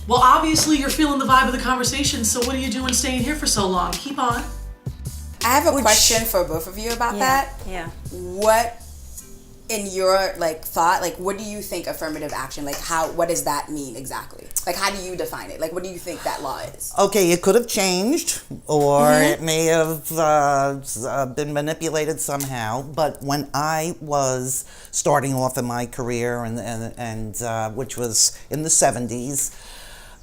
Well, obviously you're feeling the vibe of the conversation, so what are you doing staying here for so long? Keep on. I have a question for both of you about that. Yeah. What, in your thought, what do you think affirmative action, what does that mean exactly? How do you define it? What do you think that law is? Okay, it could have changed, or it may have been manipulated somehow. But when I was starting off in my career, and which was in the 70s,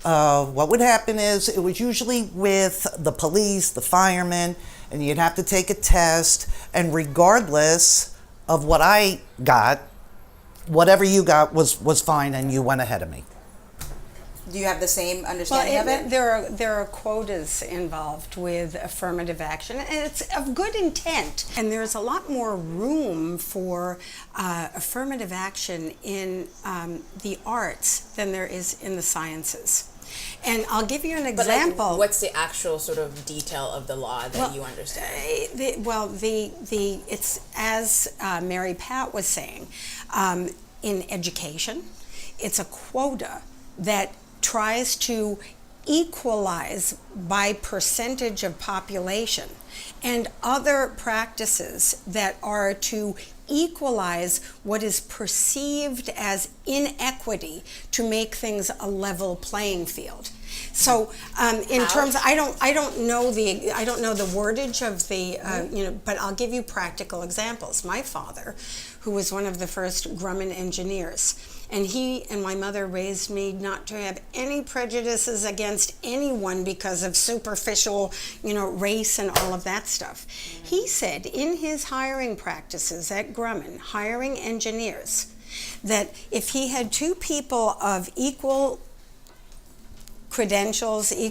what would happen is it was usually with the police, the firemen, and you'd have to take a test, and regardless of what I got, whatever you got was fine, and you went ahead of me. Do you have the same understanding of it? There are quotas involved with affirmative action, and it's of good intent. And there's a lot more room for affirmative action in the arts than there is in the sciences. And I'll give you an example. But what's the actual sort of detail of the law that you understand? It's as Mary Pat was saying, in education, it's a quota that tries to equalize by percentage of population, and other practices that are to equalize what is perceived as inequity to make things a level playing field. So, in terms, I don't know the wordage of the, but I'll give you practical examples. My father, who was one of the first Grumman engineers, and he and my mother raised me not to have any prejudices against anyone because of superficial, race and all of that stuff. He said in his hiring practices at Grumman, hiring engineers, that if he had two people of equal credentials, he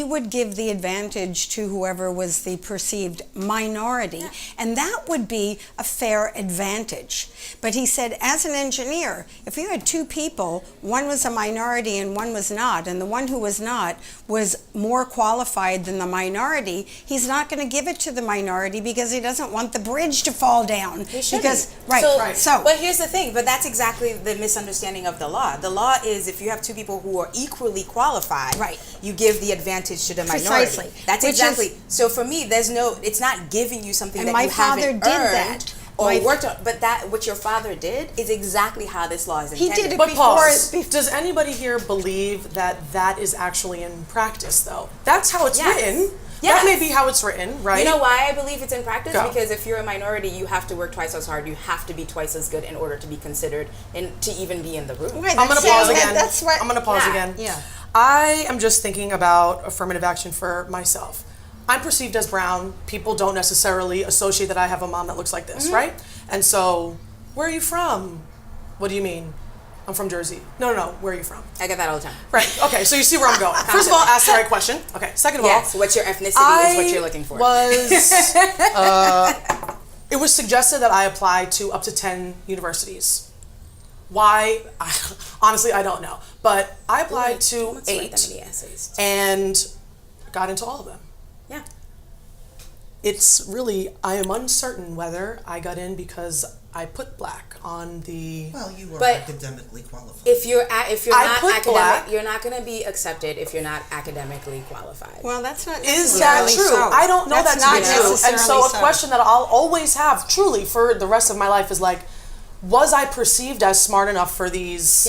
would give the advantage to whoever was the perceived minority, and that would be a fair advantage. But he said, as an engineer, if you had two people, one was a minority and one was not, and the one who was not was more qualified than the minority, he's not going to give it to the minority because he doesn't want the bridge to fall down. He shouldn't. But here's the thing, but that's exactly the misunderstanding of the law. The law is if you have two people who are equally qualified, you give the advantage to the minority. Precisely. That's exactly. So for me, it's not giving you something that you haven't earned. My father did that. Or worked on, but what your father did is exactly how this law is intended. He did it But before. pause. Does anybody here believe that is actually in practice, though? That's how it's written. Yes. That may be how it's written, right? You know why I believe it's in practice? Go. Because if you're a minority, you have to work twice as hard. You have to be twice as good in order to be considered and to even be in the room. Right, I'm going to pause again. That's what. I'm going to pause again. Yeah. I am just thinking about affirmative action for myself. I'm perceived as brown. People don't necessarily associate that I have a mom that looks like this, right? And so, where are you from? What do you mean? I'm from Jersey. No. Where are you from? I get that all the time. Right. Okay. So you see where I'm going. First of all, ask the right question. Okay. Second of all, Yes. What's your ethnicity is what you're looking for. It was suggested that I apply to up to 10 universities. Why? Honestly, I don't know. But I applied to 8 and got into all of them. Yeah. It's really, I am uncertain whether I got in because I put black on the... Well, you were academically qualified. If you're not academic, black. you're not going to be accepted if you're not academically qualified. Well, that's not Is that necessarily true? so. I don't know That's that to not be true. And necessarily so a question that I'll always have, truly, for the rest of my life is like, was I perceived as smart enough for these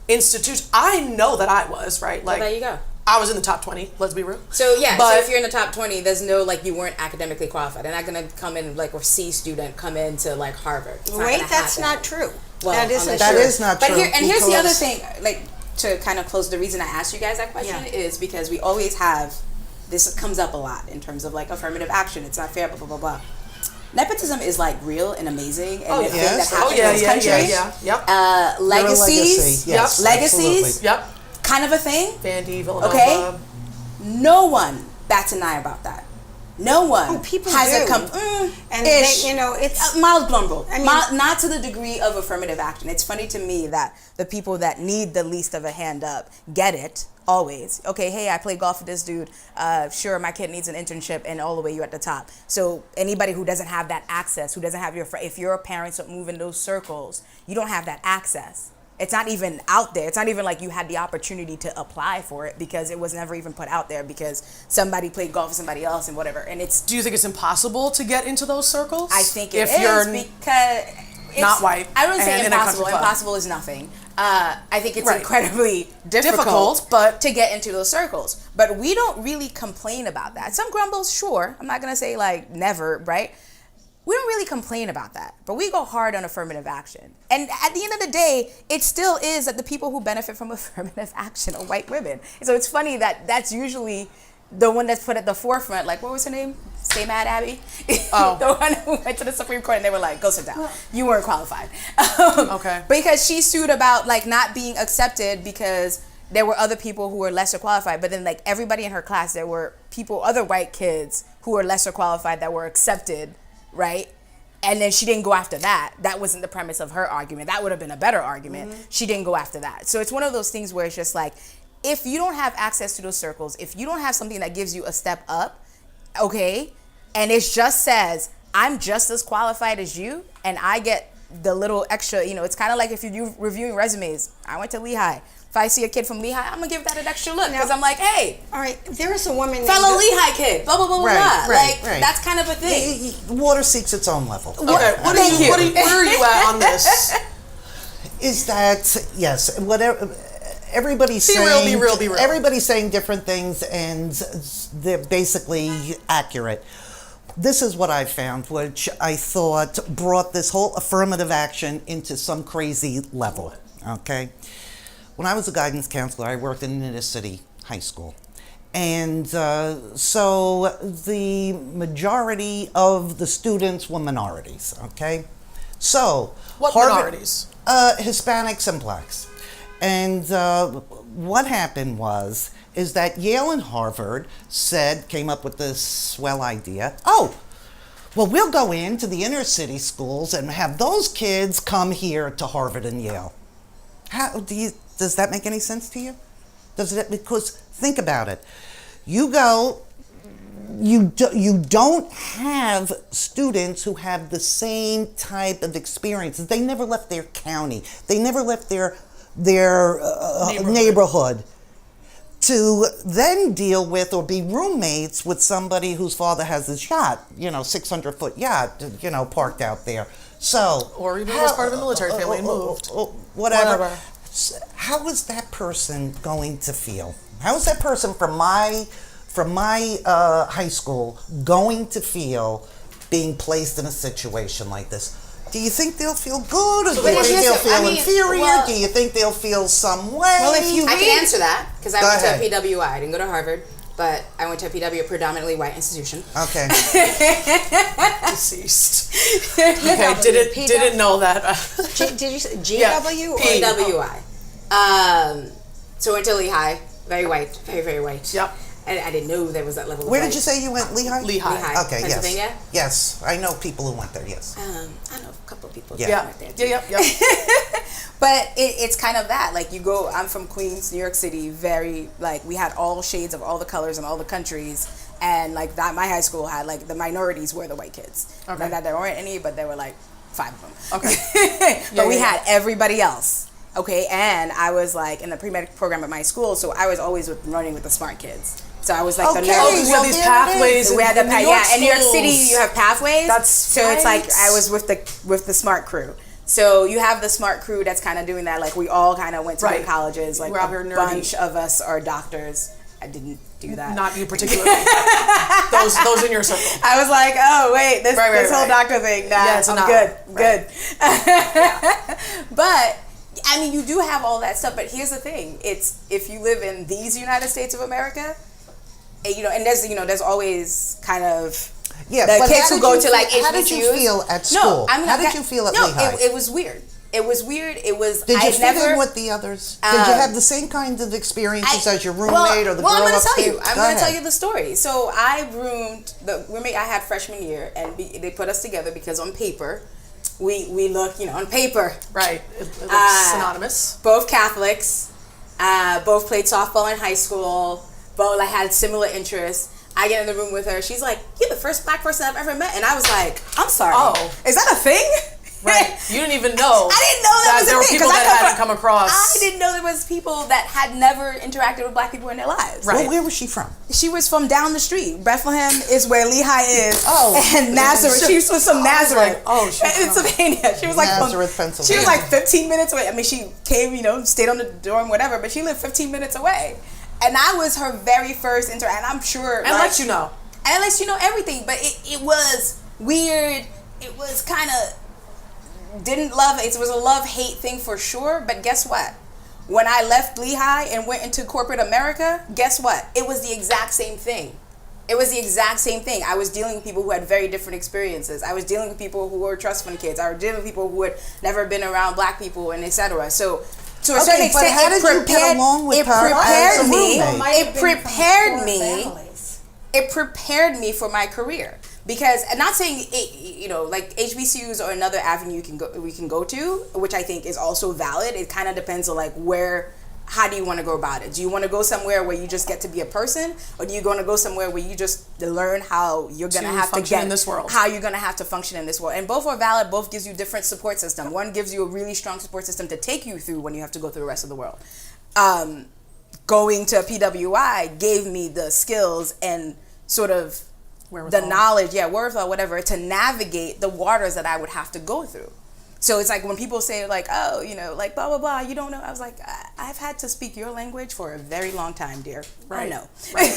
institutions? I know that I was, right? Well, there you go. I was in the top 20, let's be real. So so if you're in the top 20, there's no you weren't academically qualified. They're not going to come in or C student come into Harvard. Wait, that's not true. Well, that isn't That true. is not true. But here's the other thing, to kind of close, the reason I asked you guys that question is because we always have, this comes up a lot in terms of affirmative action. It's not fair, blah, blah, blah, blah. Nepotism is legacy and amazing and thing that happens in this country. Yep. Legacies. Yes, Legacies. absolutely. Yep. Kind of a thing. Vandy, Villanova. Okay. No one bats an eye about that. No one people has do. And ish. it's Miles Blumble. I mean, Not to the degree of affirmative action. It's funny to me that the people that need the least of a hand up get it always. Okay, hey, I play golf with this dude. Sure, my kid needs an internship, and all the way you're at the top. So anybody who doesn't have that access, who doesn't have if your parents don't move in those circles, you don't have that access. It's not even out there. It's not even like you had the opportunity to apply for it because it was never even put out there because somebody played golf with somebody else and whatever. And it's. Do you think it's impossible to get into those circles? I think if you're because it's not white. I wouldn't say and impossible. Impossible is nothing. I think it's Right. incredibly difficult but to get into those circles. But we don't really complain about that. Some grumbles, sure. I'm not gonna say like never, right? We don't really complain about that, but we go hard on affirmative action. And at the end of the day, it still is that the people who benefit from affirmative action are white women. And so it's funny that that's usually the one that's put at the forefront. Like, what was her name? Stay Mad Abby? Oh. The one who went to the Supreme Court and they were like, go sit down. You weren't qualified. Okay. Because she sued about like not being accepted because there were other people who were lesser qualified. But then like everybody in her class, there were people, other white kids who were lesser qualified that were accepted, right? And then she didn't go after that. That wasn't the premise of her argument. That would have been a better argument. Mm-hmm. She didn't go after that. So it's one of those things where it's just like, if you don't have access to those circles, if you don't have something that gives you a step up, okay, and it just says, I'm just as qualified as you, and I get the little extra, you know, it's kind of like if you're reviewing resumes. I went to Lehigh. If I see a kid from Lehigh, I'm going to give that an extra look because I'm like, hey. All right, there is a woman fellow Lehigh kid, blah, blah, blah, blah, blah. Right. That's kind of a thing. Water seeks its own level. Okay, where are you at on this? Is that, yes, whatever, everybody's Be saying, real. everybody's saying different things and they're basically accurate. This is what I found, which I thought brought this whole affirmative action into some crazy level, okay? When I was a guidance counselor, I worked in an inner city high school. And so the majority of the students were minorities, okay? So What minorities? Hispanics and blacks. And what happened is that Yale and Harvard came up with this swell idea. Oh, well, we'll go into the inner city schools and have those kids come here to Harvard and Yale. Does that make any sense to you? Because think about it. You don't have students who have the same type of experiences. They never left their county. They never left their neighborhood to then deal with or be roommates with somebody whose father has his yacht, 600-foot yacht, parked out there. So, or even was part of a military family and moved. Whatever. How is that person going to feel? How is that person from my high school going to feel being placed in a situation like this? Do you think they'll feel good, or do you think they'll feel inferior? Do you think they'll feel some way? Well, if you I can answer that because I went ahead. to a PWI. I didn't go to Harvard, but I went to a PW, a predominantly white institution. Okay. Deceased. Okay, didn't know that. Did you say GW or PWI? So I went to Lehigh, very white, very, very white. Yep. And I didn't know there was that level of Where white. did you say you went? Lehigh? Lehigh. Okay, Pennsylvania? Yes, I know people who went there, yes. I know a couple of people who Yeah. went there. Yeah. But it's kind of that. Like you go, I'm from Queens, New York City, very, like we had all shades of all the colors and all the countries. And like that, my high school had like the minorities were the white kids. Okay. Not that there weren't any, but there were like 5 of them. Okay. But we had everybody else. Okay, and I was like in the pre-med program at my school, so I was always running with the smart kids. So I was like the nerd. Oh, we have these pathways. We had the in New York in New York City you have pathways. So it's like I was with the smart crew. So you have the smart crew that's kind of doing that. Like we all kind of went to good colleges. Like a bunch of us are doctors. I didn't do that. Not you particularly. those in your circle. I was like, oh wait, this whole doctor thing. Nah, yeah, I'm good. But I mean, you do have all that stuff, but here's the thing: it's if you live in these United States of America, and there's always kind of the kids who go to like HBCUs. How did you feel at school? How did you feel at Lehigh? It was weird. It was weird. It was. Did you fit in with the others? Did you have the same kind of experiences as your roommate or the girl upstairs? I'm going to tell you the story. So I roomed the roommate I had freshman year, and they put us together because on paper, we look, on paper. Right. It looks synonymous. Both Catholics, both played softball in high school, both had similar interests. I get in the room with her. She's like, "You're the first black person I've ever met," and I was like, "I'm sorry. Oh, is that a thing?" Right. You didn't even know. I didn't know that was there a were thing, people 'cause I that come hadn't come across. I didn't know there was people that had never interacted with black people in their lives. Right. Well, where was she from? She was from down the street. Bethlehem is where Lehigh is. Oh. And Nazareth. She was from Nazareth. She's in Pennsylvania. She was like Nazareth, She Pennsylvania. was like 15 minutes away. I mean, she came, stayed on the dorm, whatever, but she lived 15 minutes away. And I was her very first and I'm sure. And lets you know. And it lets you know everything. But it was weird. It was kind of didn't love it. It was a love-hate thing for sure. But guess what? When I left Lehigh and went into corporate America, guess what? It was the exact same thing. It was the exact same thing. I was dealing with people who had very different experiences. I was dealing with people who were trust fund kids. I was dealing with people who had never been around black people and etc. So to a certain extent, how did you get along with her as a roommate? It prepared me for my career. Because, and not saying it, like HBCUs are another avenue we can go to, which I think is also valid. It kind of depends on like how do you want to go about it? Do you want to go somewhere where you just get to be a person, or do you want to go somewhere where you just learn how you're gonna have to get in this world, how you're gonna have to function in this world? And both are valid. Both gives you different support system. One gives you a really strong support system to take you through when you have to go through the rest of the world. Going to PWI gave me the skills and sort of the knowledge, wherewithal, whatever, to navigate the waters that I would have to go through. So it's like when people say like, oh, like blah, blah, blah, you don't know. I was like, I've had to speak your language for a very long time, dear. Right. I know. Right.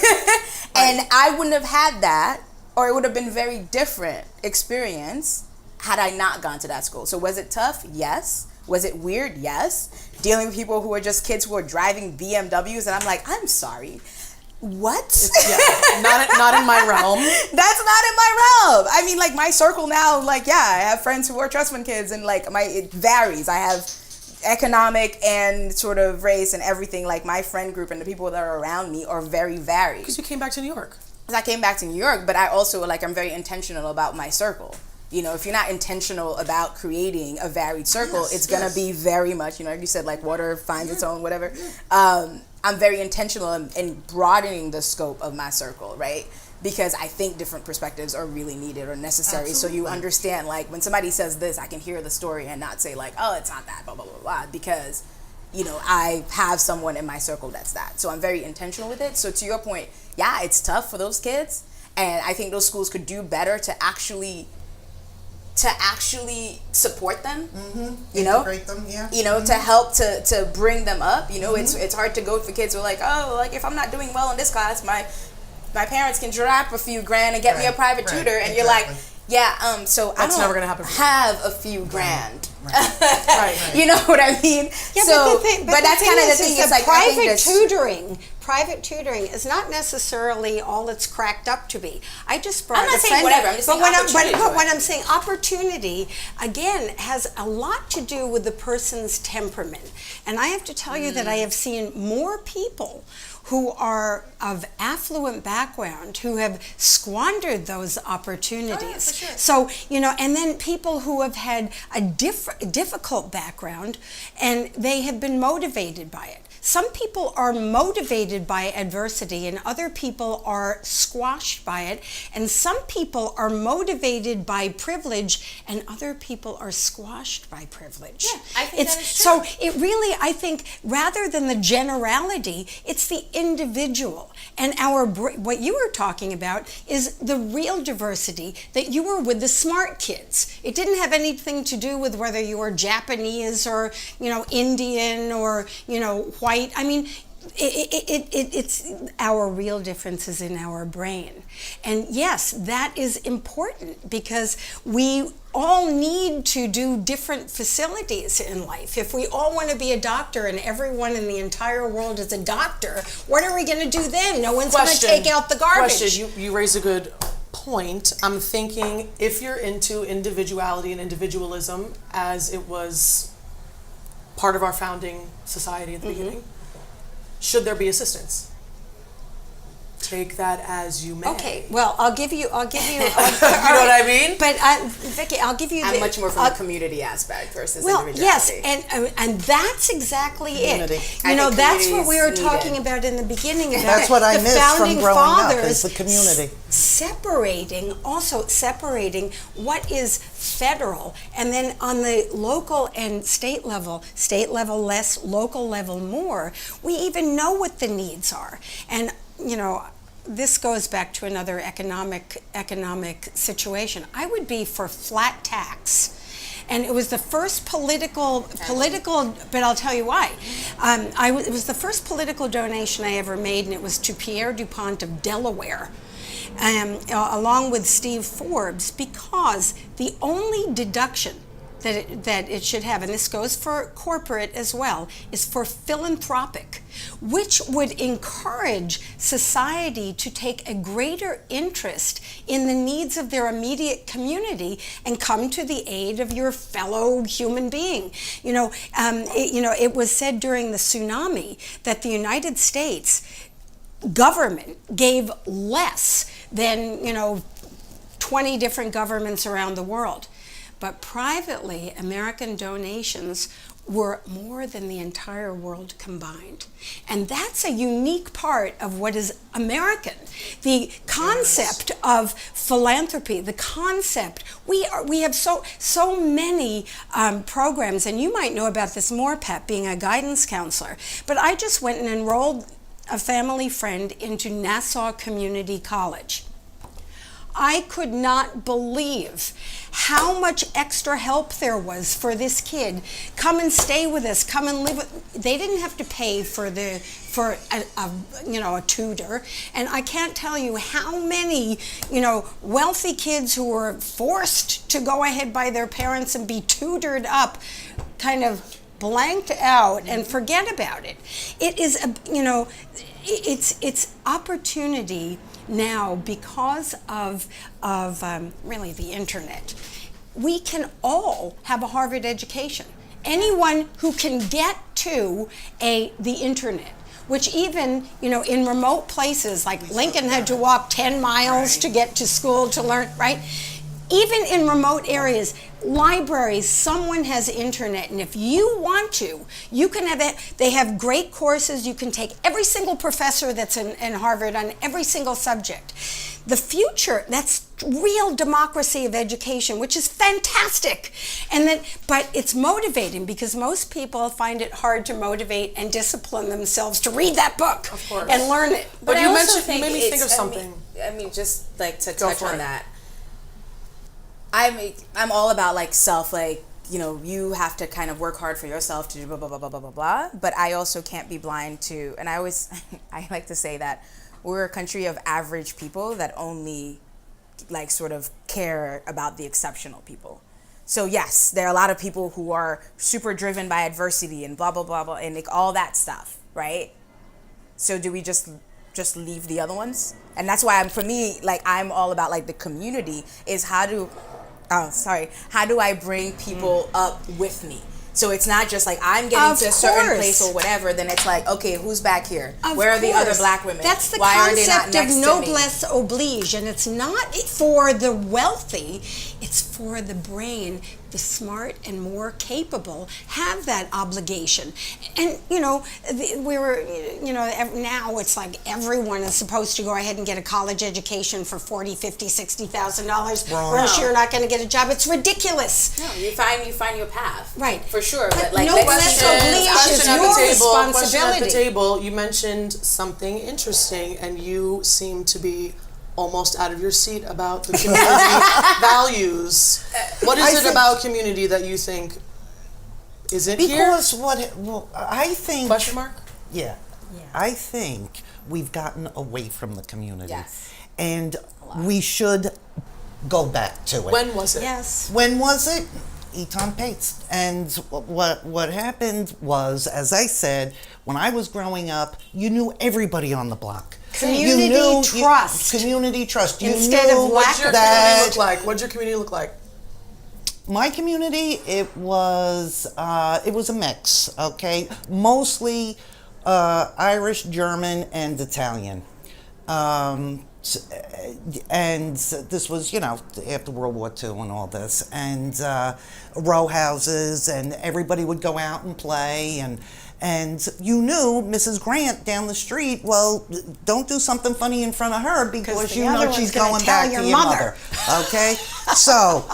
And I wouldn't have had that, or it would have been very different experience had I not gone to that school. So was it tough? Yes. Was it weird? Yes. Dealing with people who are just kids who are driving BMWs, and I'm like, I'm sorry. What? Not in my realm. That's not in my realm. I mean, like my circle now, like, I have friends who are trust fund kids, and like it varies. I have economic and sort of race and everything. Like my friend group and the people that are around me are very varied. Because you came back to New York. Because I came back to New York, but I also I'm very intentional about my circle. If you're not intentional about creating a varied circle, it's gonna be very much, like you said, like water finds its own, whatever. I'm very intentional in broadening the scope of my circle, right? Because I think different perspectives are really needed or necessary. Absolutely. So you understand, like, when somebody says this, I can hear the story and not say, like, oh, it's not that, blah, blah, blah, blah, because, I have someone in my circle that's that. So I'm very intentional with it. So to your point, it's tough for those kids. And I think those schools could do better to actually support them, integrate them, to help to bring them up. It's hard to go for kids who are like, oh, like if I'm not doing well in this class, my parents can drop a few grand and get me a private tutor, and you're like, so that's I don't never gonna happen for have a few grand. Right. You know what I mean? Yeah, so, but that's kind of the thing. It's like private tutoring is not necessarily all it's cracked up to be. I just brought I'm not saying whatever. I'm just saying opportunity. But what I'm saying, opportunity again has a lot to do with the person's temperament. And I have to tell you that I have seen more people who are of affluent background who have squandered those opportunities. For sure. So, and then people who have had a difficult background and they have been motivated by it. Some people are motivated by adversity and other people are squashed by it. And some people are motivated by privilege and other people are squashed by privilege. Yeah, I think that is true. So it really, I think, rather than the generality, it's the individual. And what you were talking about is the real diversity, that you were with the smart kids. It didn't have anything to do with whether you were Japanese or, Indian or, white. I mean, it's our real differences in our brain. And yes, that is important because we all need to do different facilities in life. If we all want to be a doctor and everyone in the entire world is a doctor, what are we going to do then? No one's going to take out the garbage. Question, you raise a good point. I'm thinking if you're into individuality and individualism as it was part of our founding society at the beginning, should there be assistance? take that as you may. Okay, well, I'll give you. You know what I mean? But Vicky, I'll give you. I'm much more from the community aspect versus Well, yes, individuality. and that's exactly Community. it. I You know, think that's what community we were is talking needed. about in the beginning. About That's what I the missed from founding growing up, fathers is the community. Separating what is federal, and then on the local and state level less, local level more, we even know what the needs are. And, you know, this goes back to another economic situation. I would be for flat tax. And it was the first political, but I'll tell you why. It was the first political donation I ever made, and it was to Pierre DuPont of Delaware, along with Steve Forbes, because the only deduction that it should have, and this goes for corporate as well, is for philanthropic, which would encourage society to take a greater interest in the needs of their immediate community and come to the aid of your fellow human being. It was said during the tsunami that the United States government gave less than 20 different governments around the world. But privately, American donations were more than the entire world combined. And that's a unique part of what is American. The concept of philanthropy, the concept, we have so many programs, and you might know about this more, Pat, being a guidance counselor, but I just went and enrolled a family friend into Nassau Community College. I could not believe how much extra help there was for this kid. Come and stay with us. Come and live with. They didn't have to pay for a tutor, and I can't tell you how many wealthy kids who were forced to go ahead by their parents and be tutored up, kind of blanked out and forget about it. It is it's opportunity. Now, because of really the internet, we can all have a Harvard education. Anyone who can get to the internet, which even in remote places like Lincoln had to walk 10 miles to get to school to learn, right? Even in remote areas, libraries, someone has internet, and if you want to, you can have it. They have great courses. You can take every single professor that's in Harvard on every single subject. The future, that's real democracy of education, which is fantastic. But it's motivating, because most people find it hard to motivate and discipline themselves to read that book and learn it. But I you also mentioned, you made me think of something. Just like to Go touch for on it. that. I'm all about like self, like, you have to kind of work hard for yourself to do blah, blah, blah, blah, blah, blah, blah. But I also can't be blind to, and I like to say that we're a country of average people that only like sort of care about the exceptional people. So yes, there are a lot of people who are super driven by adversity and blah, blah, blah, blah, and like all that stuff, right? So do we just leave the other ones? And that's why I'm all about like the community is how do I bring people up with me? So it's not just like I'm getting to a certain place or whatever, then it's like, okay, who's back here? Where are the other black women? That's the Why are they not concept next of to me? noblesse oblige, and it's not for the wealthy, it's for the brain. The smart and more capable have that obligation. And now it's like everyone is supposed to go ahead and get a college education for $40,000, $50,000, $60,000, or else you're not going to get a job. It's ridiculous. No, you find your path. Right. For sure. But like noblesse oblige is your Question at responsibility. the table, you mentioned something interesting, and you seem to be almost out of your seat about the community values. What is it about community that you think isn't here? Because I think... Question mark? Yeah. I think we've gotten away from the community. Yes. And we should go back to it. When was it? Yes. When was it? Eton Pates. And what happened was, as I said, when I was growing up, you knew everybody on the block. Community trust. Community trust. Instead of lack What's your community look like? What's your community look like? My community, it was a mix, okay? Mostly Irish, German, and Italian. And this was, after World War II and all this, and row houses, and everybody would go out and play, and you knew Mrs. Grant down the street, well, don't do something funny in front of her because you know she's going back to your mother. Okay? So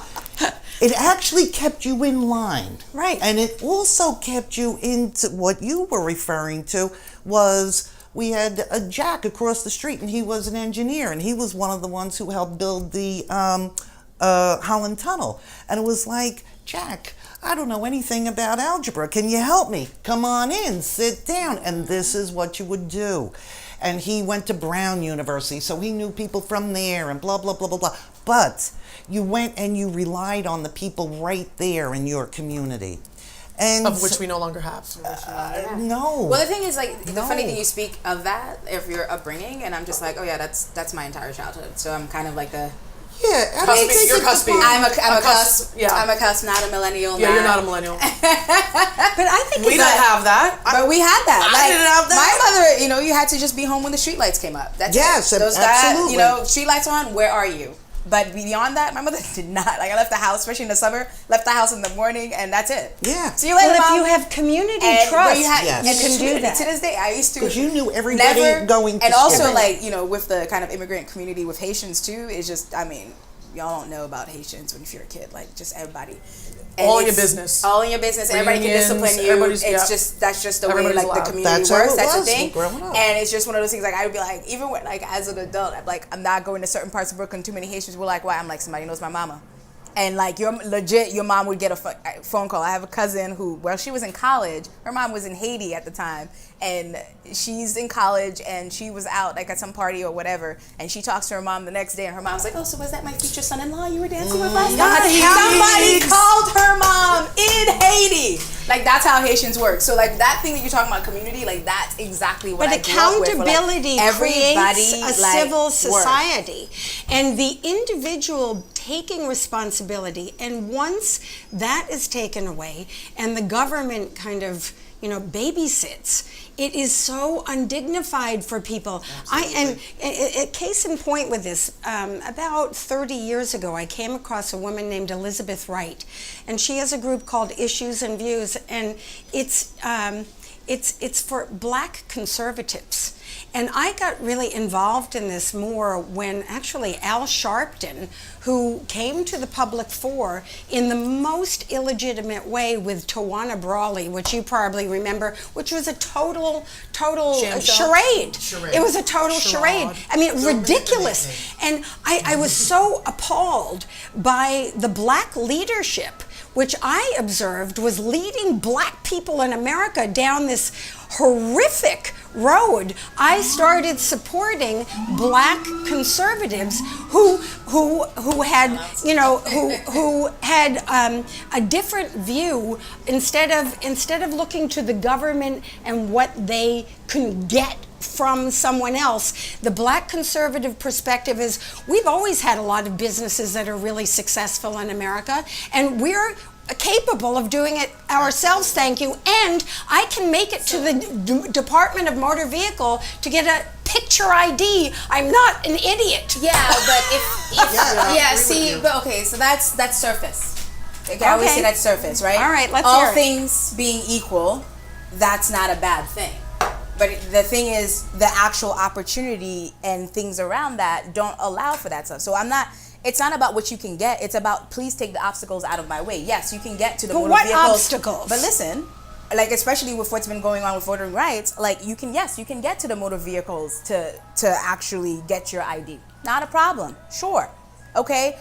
it actually kept you in line. Right. And it also kept you into what you were referring to was we had a Jack across the street, and he was an engineer, and he was one of the ones who helped build the Holland Tunnel. And it was like, Jack, I don't know anything about algebra. Can you help me? Come on in, sit down. And this is what you would do. And he went to Brown University, so he knew people from there and blah, blah, blah, blah, blah. But you went and you relied on the people right there in your community. And of which we no longer have. No. Well, the thing is, like, the funny thing, you speak of that, of your upbringing, and I'm just like, oh yeah, that's my entire childhood. So I'm kind of like the... Yeah, you're cuspy. I'm a cusp. Yeah. I'm a cusp, not a millennial. Yeah, you're not a millennial. But I think We didn't have that. But we had that. I didn't have that. My mother, you had to just be home when the streetlights came up. That's yes, it. absolutely. Streetlights on, where are you? But beyond that, my mother did not. Like, I left the house, especially in the summer, left the house in the morning, and that's it. Yeah. See you later, well, Mom. if you have community trust, you can do that. To this day, I used to. Because you knew everybody going to and school. also, like, with the kind of immigrant community with Haitians, too, it's just, y'all don't know about Haitians when you're a kid. Like, just everybody. And all in your business. All in your business. And everybody can discipline you. That's just the way, like, allowed. the community That's works. how it That's the was thing. growing up. And it's just one of those things, like, I would be like, even when, like, as an adult, I'm not going to certain parts of Brooklyn. Too many Haitians were like, why? I'm like, somebody knows my mama. And, like, your mom would get a phone call. I have a cousin who, she was in college. Her mom was in Haiti at the time. And she's in college, and she was out, like, at some party or whatever. And she talks to her mom the next day, and her mom's like, oh, so was that my future son-in-law you were dancing with last night? Somebody called her mom in Haiti. Like, that's how Haitians work. So, like, that thing that you're talking about, community, like, that's exactly what I grew up with. But accountability creates a civil society. Works. And the individual taking responsibility, and once that is taken away, and the government kind of, babysits, it is so undignified for people. A case in point with this, about 30 years ago, I came across a woman named Elizabeth Wright, and she has a group called Issues and Views, and it's for Black conservatives. And I got really involved in this more when actually Al Sharpton, who came to the public fore in the most illegitimate way with Tawana Brawley, which you probably remember, which was a total charade. It was a total charade. I mean, ridiculous. And I was so appalled by the Black leadership, which I observed was leading Black people in America down this horrific road. I started supporting Black conservatives who had a different view. Instead of looking to the government and what they can get from someone else, the Black conservative perspective is we've always had a lot of businesses that are really successful in America, and we're capable of doing it ourselves, thank you, and I can make it to the Department of Motor Vehicle to get a picture ID. I'm not an idiot. Yeah, but so that's surface. Okay, I always say that's surface, right? All right, let's all hear it. things being equal, that's not a bad thing. But the thing is, the actual opportunity and things around that don't allow for that stuff. So it's not about what you can get. It's about, please take the obstacles out of my way. Yes, you can get to the motor vehicles. What obstacles? But listen, like, especially with what's been going on with voting rights, like, you can get to the motor vehicles to actually get your ID. Not a problem. Sure. Okay.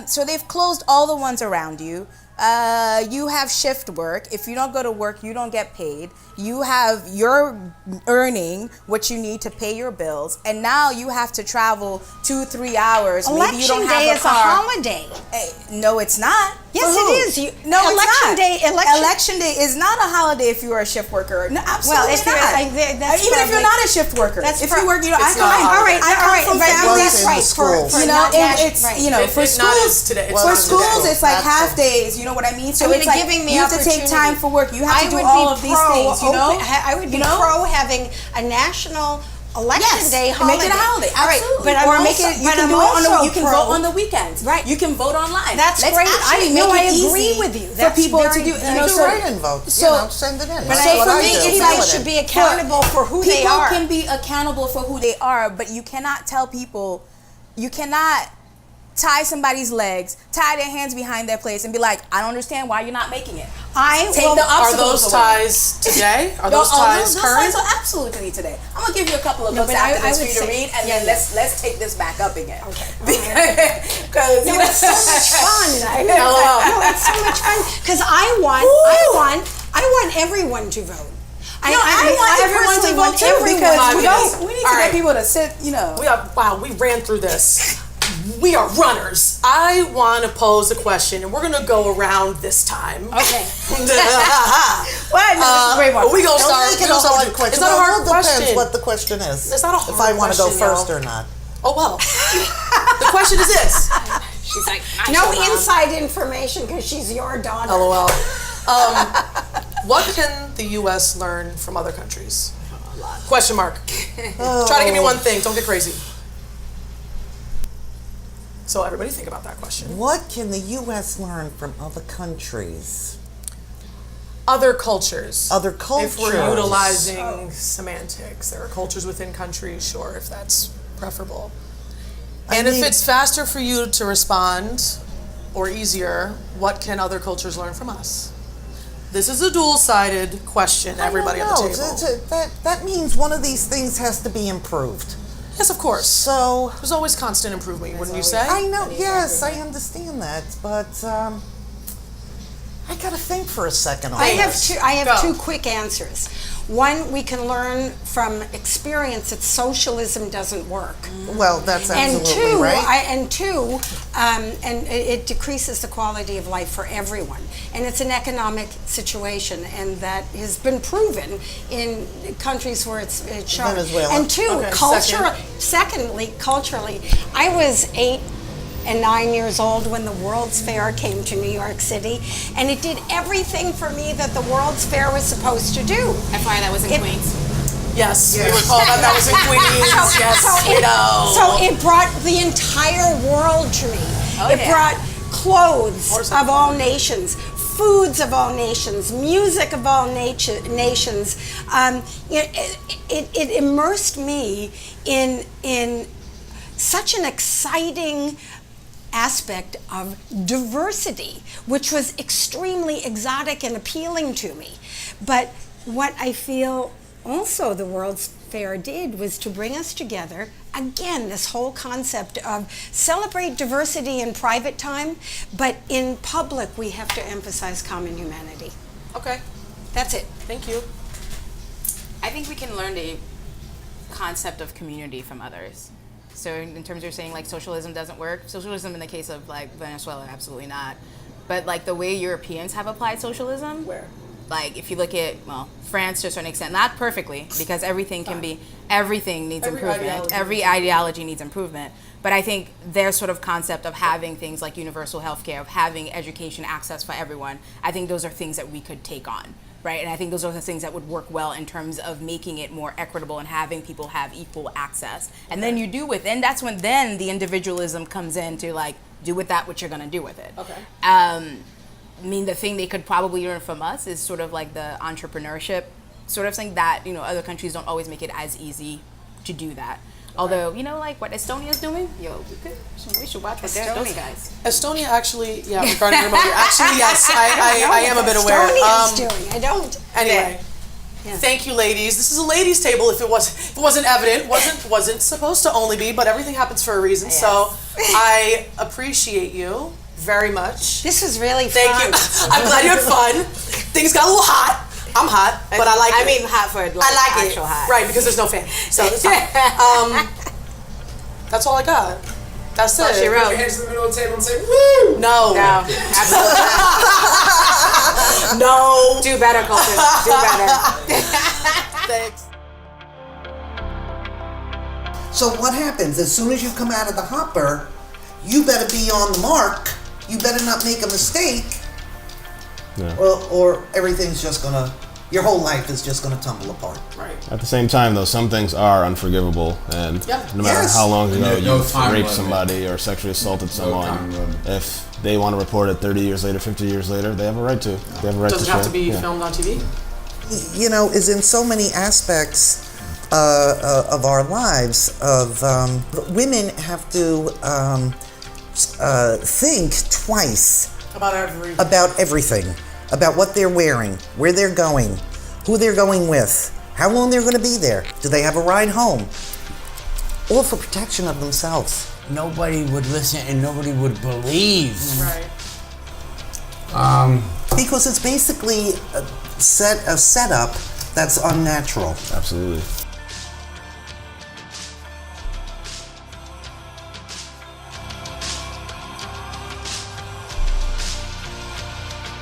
So they've closed all the ones around you. You have shift work. If you don't go to work, you don't get paid. You're earning what you need to pay your bills, and now you have to travel 2-3 hours. Election Maybe you don't day have a is car. a holiday. No, it's not. Yes, For who? it is. Election day. Election day is not a holiday if you are a shift worker. No, absolutely if not. Even if you're not a shift worker. That's if you work, I come from families. For schools, it's like half days. You know what I mean? So it's like you have to take time for work. You have to do all of these things. I would be pro having a national election day holiday. Make it a holiday. Absolutely. But you can vote on the weekends. Right. You can vote online. That's great. I agree with you. For people to do. You can write and vote. Send it in. But That's what for I me, do. people should be accountable for who they are. People can be accountable for who they are, but you cannot tell people, you cannot tie somebody's legs, tie their hands behind their place, and be like, I don't understand why you're not making it. Are those ties today? Are those ties current? Those ties are absolutely today. I'm gonna give you a couple of books after this for you to read, and then let's take this back up again. Okay. Because it's so much fun. It's so much fun because I want everyone to vote. I want everyone to vote too, because we need to get people to sit. We ran through this. We are runners. I want to pose a question, and we're going to go around this time. Okay. What? No, this is great. We going to start. It's not a hard question. Depends what the question is. It's not a hard question. If I want to go first or not. Oh, well. The question is this. She's like, no inside information because she's your daughter. LOL. What can the U.S. learn from other countries? Question mark. Try to give me one thing. Don't get crazy. So everybody think about that question. What can the U.S. learn from other countries? Other cultures. Other cultures. If we're utilizing semantics, there are cultures within countries, sure, if that's preferable. And if it's faster for you to respond, or easier, what can other cultures learn from us? This is a dual-sided question, everybody at the table. That means one of these things has to be improved. Yes, of course. So there's always constant improvement, wouldn't you say? I know. Yes, I understand that, but I gotta think for a second. I have two quick answers. One, we can learn from experience that socialism doesn't work. Well, that's absolutely right. And it decreases the quality of life for everyone. And it's an economic situation, and that has been proven in countries where it's shown. Venezuela. And two, secondly, culturally, I was 8 and 9 years old when the World's Fair came to New York City, and it did everything for me that the World's Fair was supposed to do. FYI, that was in Queens. Yes, we recall that was in Queens. So it brought the entire world to me. It brought clothes of all nations, foods of all nations, music of all nations. It immersed me in such an exciting aspect of diversity, which was extremely exotic and appealing to me. But what I feel also the World's Fair did was to bring us together. Again, this whole concept of celebrate diversity in private time, but in public we have to emphasize common humanity. Okay. That's it. Thank you. I think we can learn the concept of community from others. So in terms of saying like socialism doesn't work, socialism in the case of like Venezuela, absolutely not. But like the way Europeans have applied socialism, where? Like if you look at, France to a certain extent, not perfectly, because everything needs improvement. Every ideology needs improvement. But I think their sort of concept of having things like universal health care, of having education access for everyone, I think those are things that we could take on. Right, and I think those are the things that would work well in terms of making it more equitable and having people have equal access. And then that's when the individualism comes in to like do with that what you're gonna do with it. Okay. I mean, the thing they could probably learn from us is sort of like the entrepreneurship sort of thing that, other countries don't always make it as easy to do that. Although, like what Estonia's doing, we should watch what those guys. Estonia actually, regarding remote, actually, yes, I am a bit aware. Estonia's doing, I don't. Anyway, thank you, ladies. This is a ladies' table. If it wasn't evident, wasn't supposed to only be, but everything happens for a reason. Yes. So I appreciate you very much. This was really fun. Thank you. I'm glad you had fun. Things got a little hot. I'm hot, but I like it. I mean hot for like actual hot. Right, because there's no fan. So it's fine. That's all I got. That's it. She wrote. Put your hands in the middle of the table and say, woo! No, absolutely not. No. Do better, Colton. Do better. Thanks. So what happens? As soon as you come out of the hopper, you better be on the mark. You better not make a mistake. No. Or everything's just gonna your whole life is just going to tumble apart. Right. At the same time, though, some things are unforgivable, and Yep. no matter Yes. how long ago No you've time raped limit. somebody or sexually assaulted someone, time limit. if they want to report it 30 years later, 50 years later, they have a right to. They have a right Does to it have share. to be Yeah. filmed on TV? You know, is in so many aspects of our lives. Women have to think twice About every. about everything, about what they're wearing, where they're going, who they're going with, how long they're going to be there, do they have a ride home, all for protection of themselves. Nobody would listen and nobody would believe. Right. Because it's basically a setup that's unnatural. Absolutely.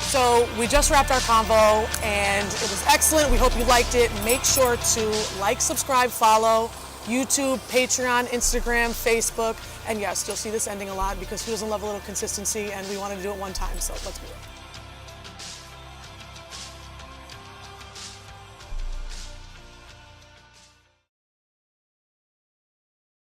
So we just wrapped our convo and it was excellent. We hope you liked it. Make sure to like, subscribe, follow YouTube, Patreon, Instagram, Facebook. And yes, you'll see this ending a lot because who doesn't love a little consistency, and we wanted to do it one time, so let's do it.